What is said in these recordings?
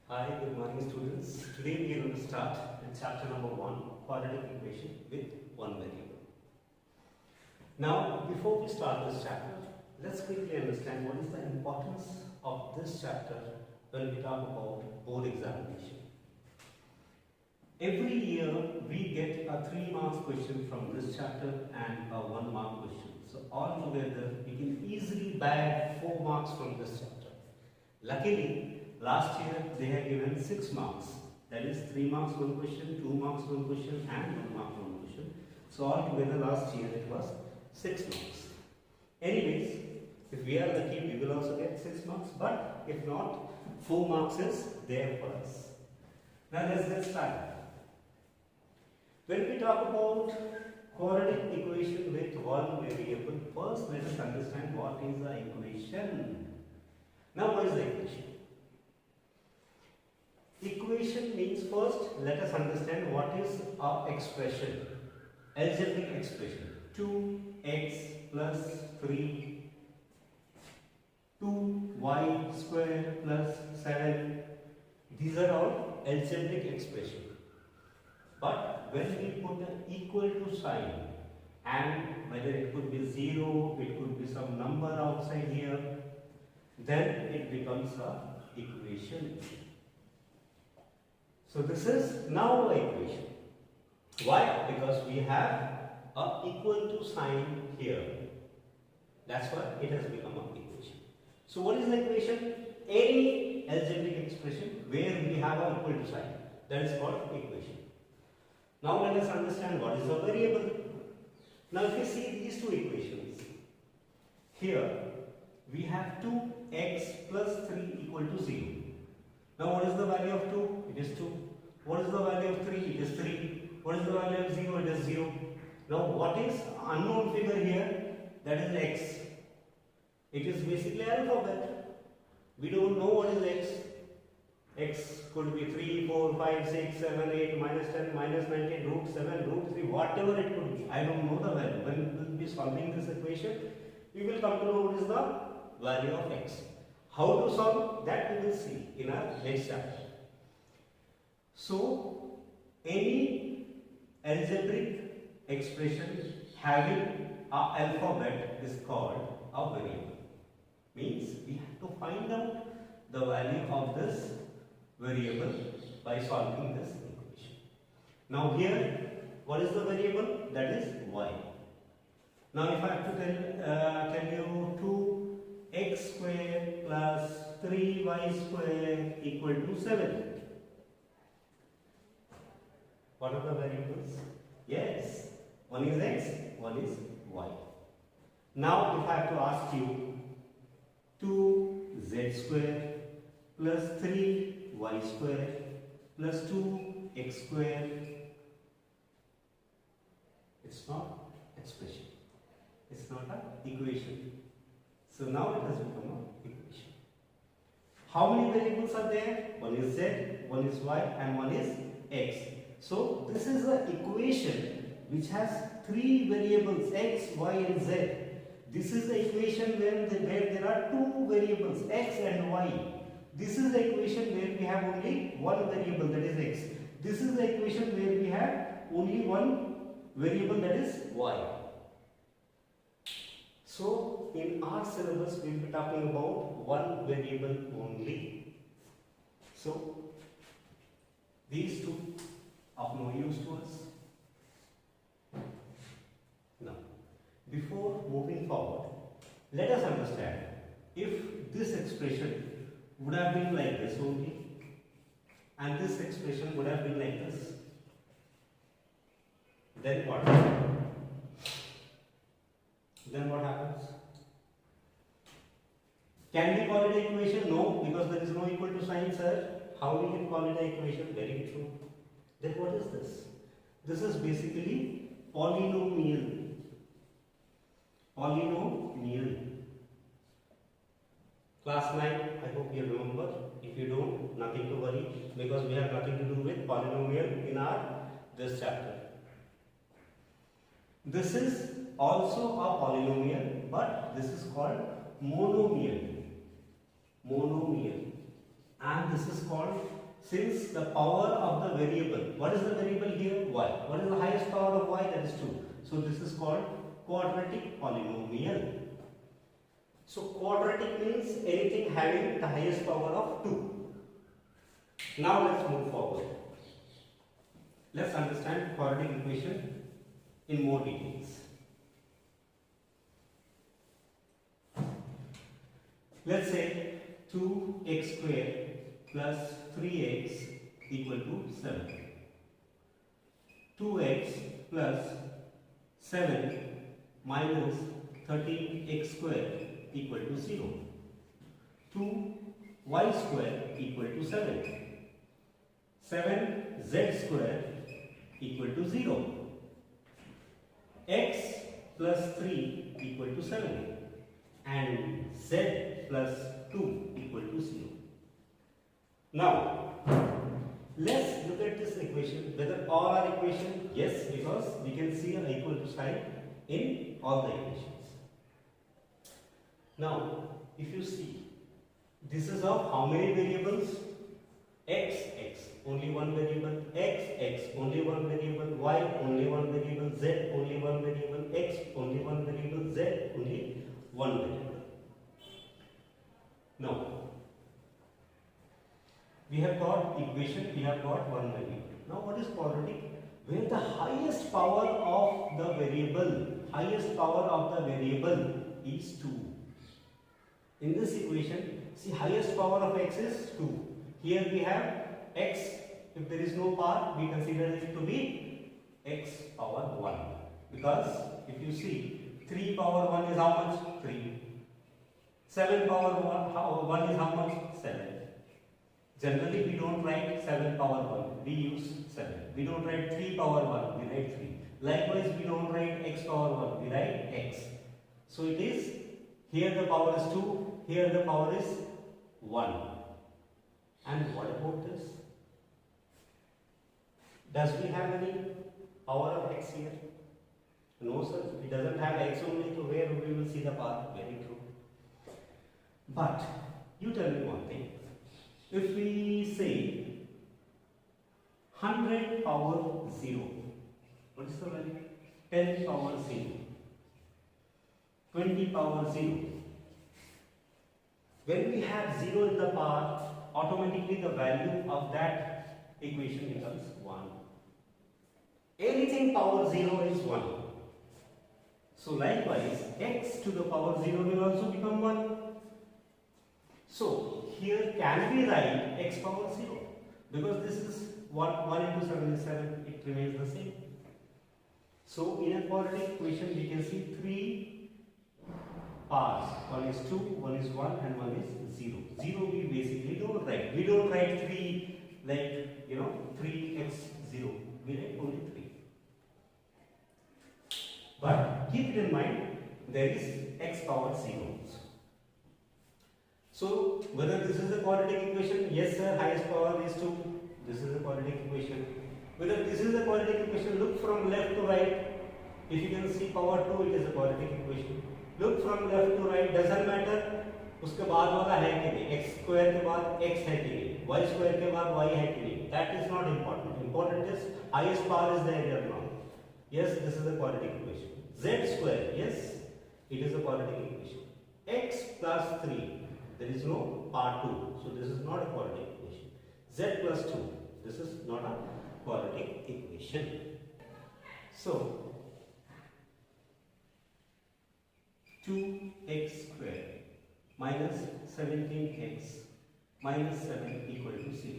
Hi, good morning students. Today we are going to start with chapter number 1, quadratic equation with one variable. Now, before we start this chapter, let's quickly understand what is the importance of this chapter when we talk about board examination. Every year we get a 3 marks question from this chapter and a 1 mark question. So altogether we can easily bag 4 marks from this chapter. Luckily, last year they had given 6 marks. That is 3 marks 1 question, 2 marks 1 question and 1 mark 1 question. So altogether last year it was 6 marks. Anyways, if we are lucky we will also get 6 marks, but if not, 4 marks is there for us. Now let's get started. When we talk about quadratic equation with one variable, first let us understand what is the equation. Now what is the equation? Equation means first let us understand what is our expression, algebraic expression. 2x plus 3, 2y square plus 7. These are all algebraic expression. But when we put an equal to sign, and whether it could be 0, it could be some number outside here, then it becomes a equation. So this is now an equation. Why? Because we have a equal to sign here. That's why it has become an equation. So what is the equation? Any algebraic expression where we have an equal to sign, that is called equation. Now let us understand what is a variable. Now if you see these two equations, here we have 2x plus 3 equal to 0. Now what is the value of 2? It is 2. What is the value of 3? It is 3. What is the value of 0? It is 0. Now what is unknown figure here? That is x. It is basically alphabet. We don't know what is x. X could be 3, 4, 5, 6, 7, 8, minus 10, minus 19, root 7, root 3, whatever it could be. I don't know the value. When we will be solving this equation, we will come to know what is the value of x. How to solve that we will see in our next chapter. So, any algebraic expression having an alphabet is called a variable. Means we have to find out the value of this variable by solving this equation. Now here, what is the variable? That is y. Now if I have to tell you 2x square plus 3y square equal to 7. What are the variables? Yes, one is x, one is y. Now if I have to ask you 2z square plus 3y square plus 2x square, it's not expression, it's not an equation. So now it has become an equation. How many variables are there? One is z, one is y and one is x. So this is an equation which has 3 variables x, y and z. This is the equation where there are 2 variables x and y. This is the equation where we have only one variable, that is x. This is the equation where we have only one variable, that is y. So in our syllabus we will be talking about one variable only. So these two of no use to us. Now, before moving forward, let us understand if this expression would have been like this only and this expression would have been like this, then what? Then what happens? Can we call it an equation? No, because there is no equal to sign, sir. How we can call it an equation? Very true. Then what is this? This is basically polynomial. Polynomial. Class 9, I hope you remember. If you don't, nothing to worry, because we have nothing to do with polynomial in this chapter. This is also a polynomial, but this is called monomial. Monomial. and this is called, since the power of the variable, what is the variable here? Y. What is the highest power of y? That is 2. So this is called quadratic polynomial. So quadratic means anything having the highest power of 2. Now let's move forward. Let's understand quadratic equation in more details. Let's say 2x squared plus 3x equal to 7. 2x plus 7 minus 13x squared equal to 0. 2y squared equal to 7. 7z squared equal to 0. X plus 3 equal to 7. And z plus 2 equal to 0. Now, let's look at this equation. Whether all are equation? Yes, because we can see an equal to sign in all the equations. Now, if you see, this is of how many variables? X, only one variable, x, only one variable, y, only one variable, z, only one variable, x, only one variable, z, only one variable. Now, we have got equation, we have got one variable. Now, what is quadratic? Where the highest power of the variable is 2. In this equation, see, highest power of x is 2. Here we have x, if there is no power, we consider it to be x power 1. Because if you see, 3 power 1 is how much? 3. 7 power 1 is how much? 7. Generally, we don't write 7 power 1, we use 7. We don't write 3 power 1, we write 3. Likewise, we don't write x power 1, we write x. So it is, here the power is 2, here the power is 1. And what about this? Does we have any power of x here? No, sir. It doesn't have x only, so where we will see the power? Very true. But you tell me one thing. If we say 100 power 0, what is the value? 10 power 0, 20 power 0. When we have 0 in the power, automatically the value of that equation becomes 1. Anything power 0 is 1. So likewise, x to the power 0 will also become 1. So here can we write x power 0? Because this is 1 into 7 is 7, it remains the same. So in a quadratic equation we can see 3 powers. One is 2, one is 1 and one is 0. 0 we basically don't write. We don't write 3 like 3x 0. We write only 3. But keep it in mind, there is x power 0. So whether this is a quadratic equation, yes sir, highest power is 2. This is a quadratic equation. Whether this is a quadratic equation, look from left to right. If you can see power 2, it is a quadratic equation. Look from left to right, doesn't matter. उसके बाद वाला है कि नहीं, x square के बाद x है कि नहीं, y square के बाद y है कि नहीं. That is not important. Important is highest power is there or not. Yes, this is a quadratic equation. Z square, yes, it is a quadratic equation. X plus 3, there is no power 2, so this is not a quadratic equation. Z plus 2, this is not a quadratic equation. So 2x squared minus 17x minus 7 equal to 0.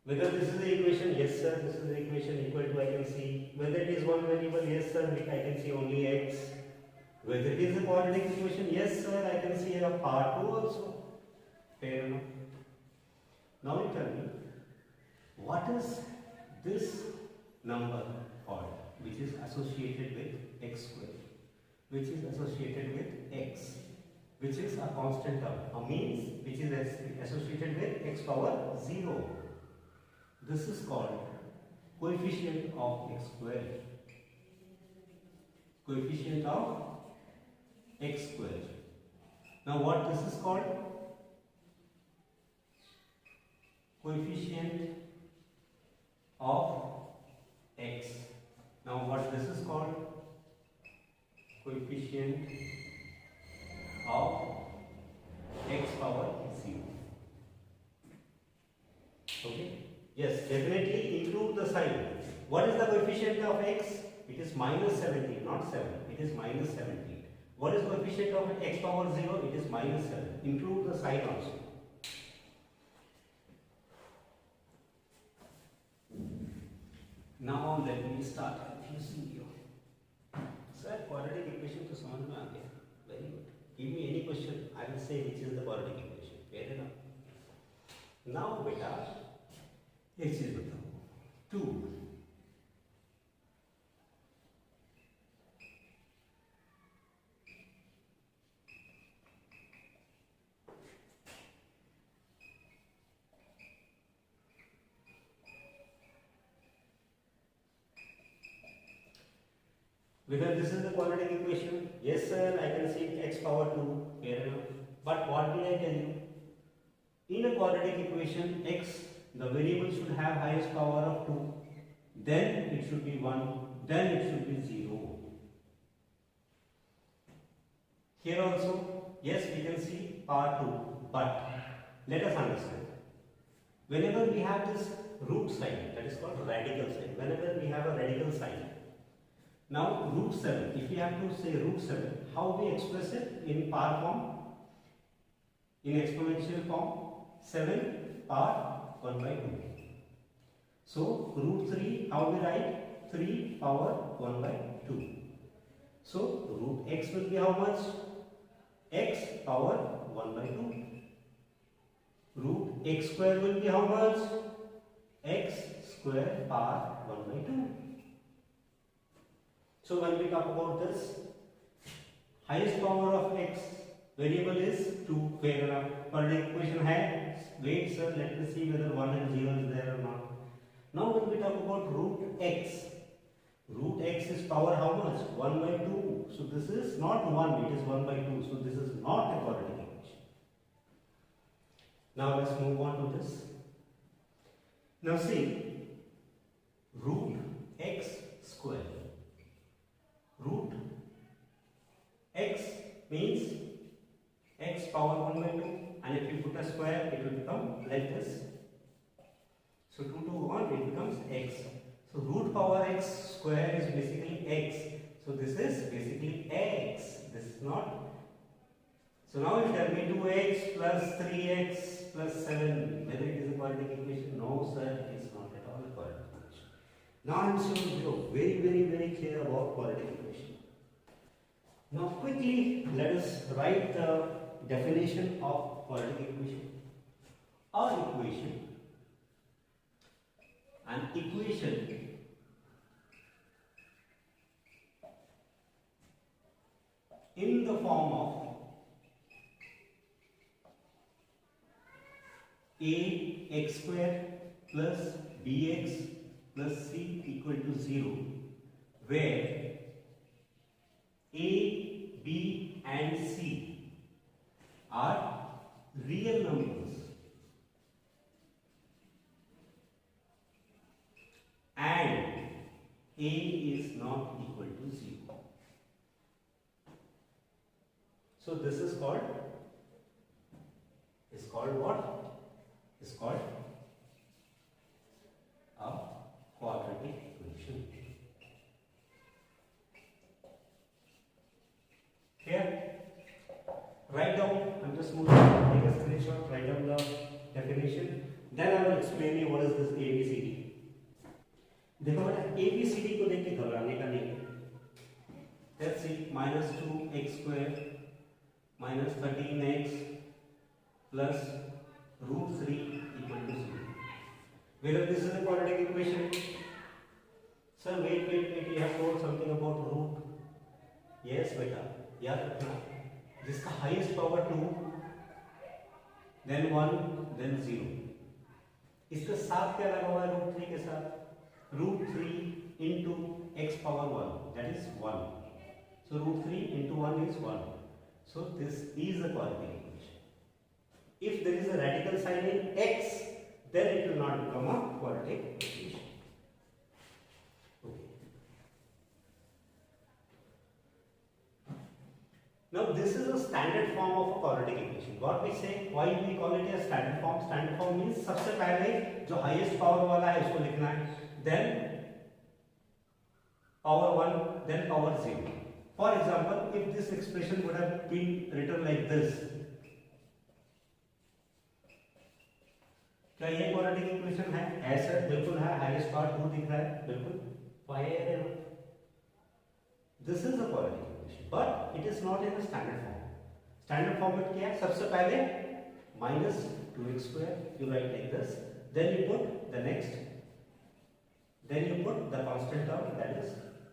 Whether this is the equation, yes sir, this is the equation equal to, I can see. Whether it is one variable, yes sir, I can see only x. Whether it is a quadratic equation, yes sir, I can see a power 2 also. Fair enough. Now you tell me, what is this number called, which is associated with x squared, which is associated with x, which is a constant term, a means which is associated with x power 0. This is called coefficient of x squared. Coefficient of x squared. Now what this is called? coefficient of x. Now what this is called? Coefficient of x power 0. Okay? Yes, definitely include the sign. What is the coefficient of x? It is minus 17, not 7. It is minus 17. What is coefficient of x power 0? It is minus 7. Include the sign also. Now let me start confusing you. Sir, quadratic equation to समझ में आ गया. Very good. Give me any question. I will say which is the quadratic equation. Fair enough. Now बेटा एक चीज बताओ. 2 because this is the quadratic equation. Yes sir, I can see x power 2. Fair enough. But what did I tell you? In a quadratic equation, x, the variable should have highest power of 2. Then it should be 1. Then it should be 0. Here also, yes, we can see power 2. But let us understand. Whenever we have this root sign, that is called radical sign. Whenever we have a radical sign. Now root 7, if we have to say root 7, how we express it in power form? In exponential form, 7 power 1 by 2. So root 3, how we write? 3 power 1 by 2. So root x will be how much? X power 1 by 2. Root x square will be how much? X square power 1 by 2. So when we talk about this, highest power of x variable is 2. Fair enough. Quadratic equation hai. Wait sir, let me see whether 1 and 0 is there or not. Now when we talk about root x is power how much? 1 by 2. So this is not 1, it is 1 by 2. So this is not a quadratic equation. Now let's move on to this. Now see, root x square. Root x means x power 1 by 2, and if you put a square it will become like this. So 2 to 1 it becomes x. So root power x square is basically x. So this is basically x. This is not. So now you tell me 2x plus 3x plus 7 whether it is a quadratic equation. No sir, it is not at all a quadratic equation. Now I am sure you are very clear about quadratic equation. Now quickly let us write the definition of quadratic equation. An equation in the form of ax square plus bx plus c equal to 0, where a, b and c are real numbers and a is not equal to 0. So this is called what? Is called a quadratic equation. Here, write down. I'm just moving. Take a screenshot. Write down the definition. Then I will explain you what is this ABCD. देखो बेटा ABCD को देख के घबराने का नहीं. Let's see, minus 2x square minus 13x plus root 3 equal to 0. Whether this is a quadratic equation? Sir, wait. You have told something about root. Yes, बेटा, याद रखना. जिसका highest power 2, then 1, then 0. इसके साथ क्या लगा हुआ है root 3 के साथ? Root 3 into x power 1, that is 1. So root 3 into 1 is 1. So this is a quadratic equation. If there is a radical sign in x, then it will not become a quadratic equation. Okay. Now this is a standard form of a quadratic equation. What we say, why we call it a standard form? Standard form means सबसे पहले जो highest power वाला है उसको लिखना है, then power 1, then power 0. For example, if this expression would have been written like this, क्या ये क्वाड्रेटिक इक्वेशन है? ऐसा बिल्कुल है, हाईएस्ट पार्ट 2 दिख रहा है, बिल्कुल fire. This is a quadratic equation but it is not in the standard form. Standard form में क्या है? सबसे पहले -2x² you write like this, then you put the next, then you put the constant term, that is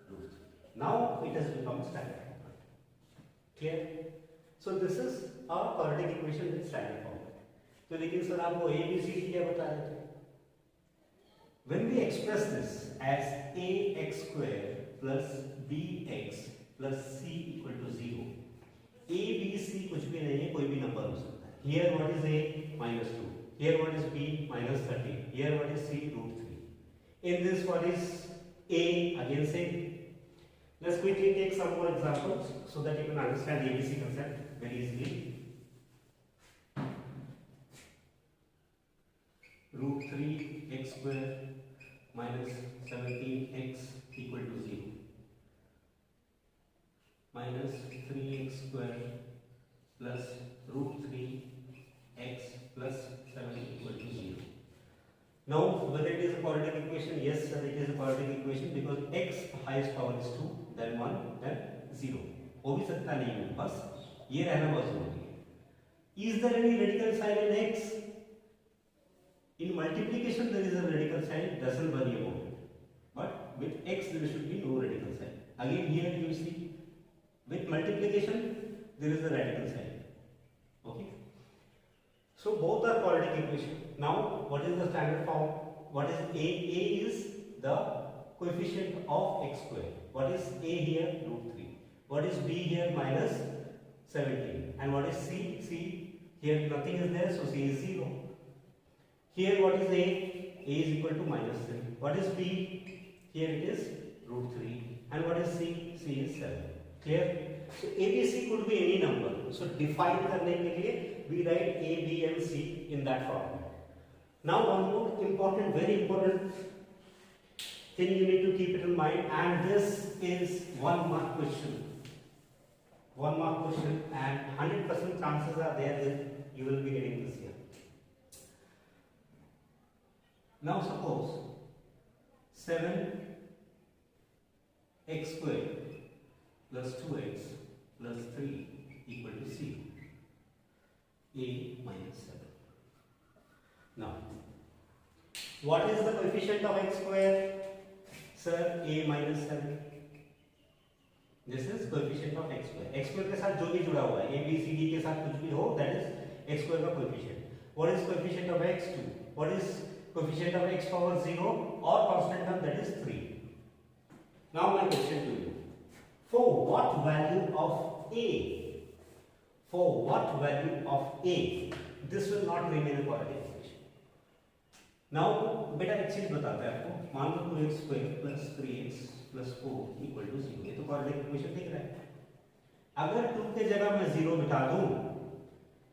root. Now it has become standard form. Clear? So this is our quadratic equation with standard form. तो लेकिन sir आपको a b c d क्या बता रहे थे? When we express this as ax² plus bx plus c equal to 0, a b c कुछ भी नहीं है, कोई भी नंबर हो सकता है. Here what is a? -2. Here what is b? -30. Here what is c? √3. In this what is a? Again same. Let's quickly take some more examples so that you can understand the ABC concept very easily. √3x² minus 17x equal to 0, minus 3x² plus √3x plus 7 equal to 0. Now whether it is a quadratic equation? Yes sir, it is a quadratic equation because x highest power is 2, then 1, then 0. हो भी सकता नहीं है, बस ये रहना बहुत जरूरी है. Is there any radical sign in x? In multiplication there is a radical sign, doesn't worry about it. But with x there should be no radical sign. Again here you see, with multiplication there is a radical sign. Okay. So both are quadratic equation. Now what is the standard form? What is a? A is the coefficient of x². What is a here? √3. What is b here? -17. And what is c? C here nothing is there, so c is 0. Here what is a? A is equal to -3. What is b? Here it is √3. And what is c? C is 7. Clear? So ABC could be any number. So define करने के लिए we write a, b and c in that form. Now one more important, very important thing you need to keep it in mind, and this is 1 mark question. 1 mark question, and 100% chances are there that you will be getting this here. Now suppose 7x² plus 2x plus 3 equal to c, a minus 7. Now what is the coefficient of x²? Sir, a minus 7. This is coefficient of x². x² के साथ जो भी जुड़ा हुआ है, a b c d के साथ कुछ भी हो, that is x² का coefficient. What is coefficient of x2? What is coefficient of x power 0 or constant term, that is 3. Now my question to you, for what value of a, for what value of a this will not remain a quadratic equation? Now बेटा एक चीज बताता है आपको, मान लो 2x² plus 3x plus 4 equal to 0, ये तो quadratic equation दिख रहा है. अगर 2 के जगह मैं 0 बिठा दूं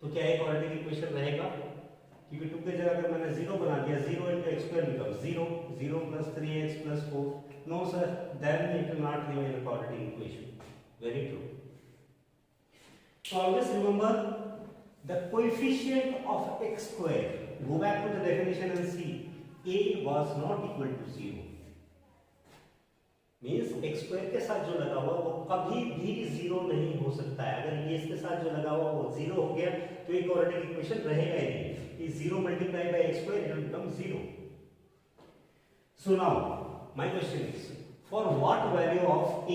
तो क्या ये quadratic equation रहेगा? क्योंकि 2 के जगह अगर मैंने 0 बना दिया, 0 into x² becomes 0, 0 plus 3x plus 4. No sir, then it will not remain a quadratic equation. Very true. So always remember the coefficient of x². Go back to the definition and see, a was not equal to 0. Means x² के साथ जो लगा हुआ वो कभी भी 0 नहीं हो सकता है. अगर ये इसके साथ जो लगा हुआ वो 0 हो गया तो ये quadratic equation रहेगा ही नहीं. 0 multiplied by x² it will become 0. So now my question is, for what value of a,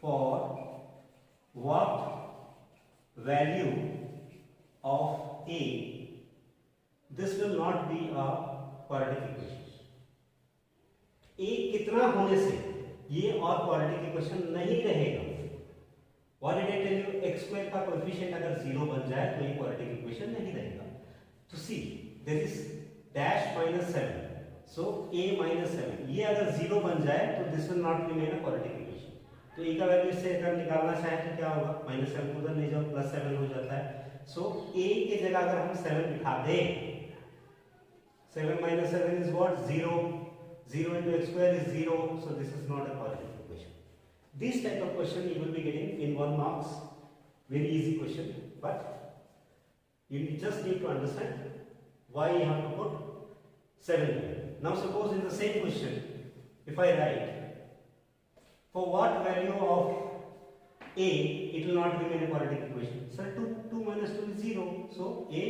for what value of a this will not be a quadratic equation? a कितना होने से ये और quadratic equation नहीं रहेगा? What did I tell you? x² का coefficient अगर 0 बन जाए तो ये quadratic equation नहीं रहेगा. To see, there is dash minus 7, so a minus 7, ये अगर 0 बन जाए तो this will not remain a quadratic equation. तो a का वैल्यू इससे अगर निकालना चाहे तो क्या होगा, माइनस 7 को उधर ले जाओ, प्लस 7 हो जाता है। सो a की जगह अगर हम 7 बिठा दें, 7 minus 7 is what? 0. 0 into x square is 0. So this is not a quadratic equation. This type of question you will be getting in 1 marks. Very easy question. But you just need to understand why you have to put 7 here. Now suppose in the same question, if I write, for what value of a, it will not remain a quadratic equation. So 2 minus 2 is 0. So a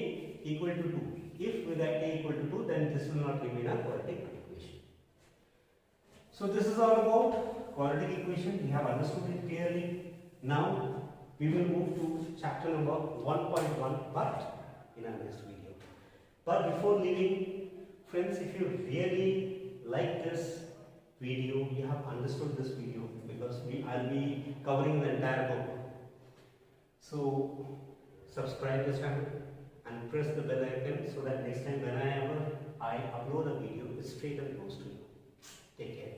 equal to 2. If with that a equal to 2, then this will not remain a quadratic equation. So this is all about quadratic equation. We have understood it clearly. Now we will move to chapter number 1.1, but in our next video. But before leaving, friends, if you really like this video, you have understood this video, because I'll be covering the entire book. So subscribe this channel and press the bell icon so that next time whenever I upload a video, it straight away goes to you. Take care.